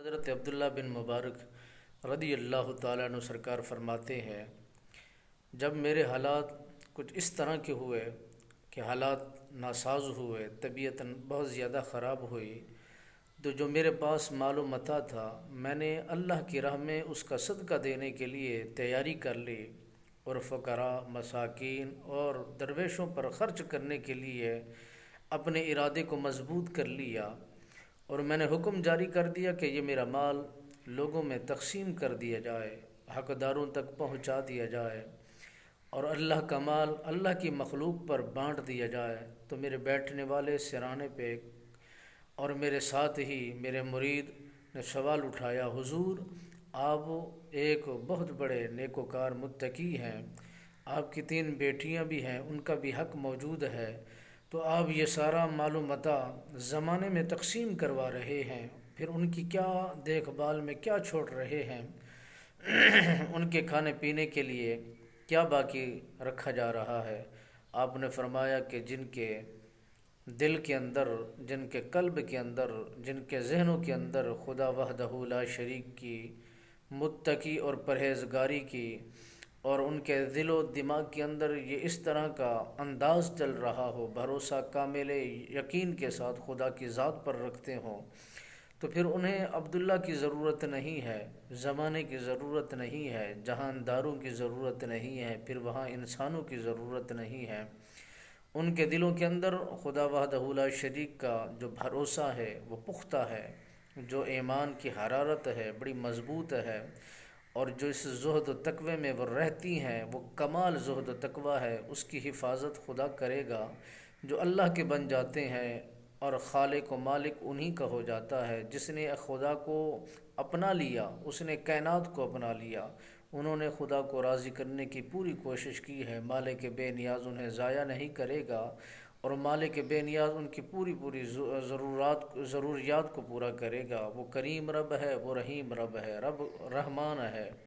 حضرت عبداللہ بن مبارک رضی اللہ تعالیٰ عنہ سرکار فرماتے ہیں، جب میرے حالات کچھ اس طرح کے ہوئے کہ حالات ناساز ہوئے، طبیعت بہت زیادہ خراب ہوئی، تو جو میرے پاس مال و متاع تھا میں نے اللہ کی راہ میں اس کا صدقہ دینے کے لیے تیاری کر لی، اور فقراء، مساکین اور درویشوں پر خرچ کرنے کے لیے اپنے ارادے کو مضبوط کر لیا، اور میں نے حکم جاری کر دیا کہ یہ میرا مال لوگوں میں تقسیم کر دیا جائے، حقداروں تک پہنچا دیا جائے، اور اللہ کا مال اللہ کی مخلوق پر بانٹ دیا جائے۔ تو میرے بیٹھنے والے سرانے پہ اور میرے ساتھ ہی میرے مرید نے سوال اٹھایا، حضور آپ ایک بہت بڑے نیکوکار متقی ہیں، آپ کی 3 بیٹیاں بھی ہیں، ان کا بھی حق موجود ہے، تو آپ یہ سارا مال و متاع زمانے میں تقسیم کروا رہے ہیں، پھر ان کی کیا دیکھ بھال میں کیا چھوڑ رہے ہیں؟ ان کے کھانے پینے کے لیے کیا باقی رکھا جا رہا ہے؟ آپ نے فرمایا کہ جن کے دل کے اندر، جن کے قلب کے اندر، جن کے ذہنوں کے اندر خدا وحدہ لا شریک کی متقی اور پرہیزگاری کی، اور ان کے دل و دماغ کے اندر یہ اس طرح کا انداز چل رہا ہو، بھروسہ کامل یقین کے ساتھ خدا کی ذات پر رکھتے ہوں، تو پھر انہیں عبداللہ کی ضرورت نہیں ہے، زمانے کی ضرورت نہیں ہے، جہانداروں کی ضرورت نہیں ہے، پھر وہاں انسانوں کی ضرورت نہیں ہے۔ ان کے دلوں کے اندر خدا وحدہ لا شریک کا جو بھروسہ ہے وہ پختہ ہے، جو ایمان کی حرارت ہے بڑی مضبوط ہے، اور جو اس زہد و تقوی میں وہ رہتی ہیں وہ کمال زہد و تقوی ہے، اس کی حفاظت خدا کرے گا۔ جو اللہ کے بن جاتے ہیں اور خالق و مالک انہی کا ہو جاتا ہے، جس نے خدا کو اپنا لیا اس نے کائنات کو اپنا لیا، انہوں نے خدا کو راضی کرنے کی پوری کوشش کی ہے۔ مالک بے نیاز انہیں ضائع نہیں کرے گا، اور مالک بے نیاز ان کی پوری ضروریات کو پورا کرے گا۔ وہ کریم رب ہے، وہ رحیم رب ہے، رب رحمان ہے۔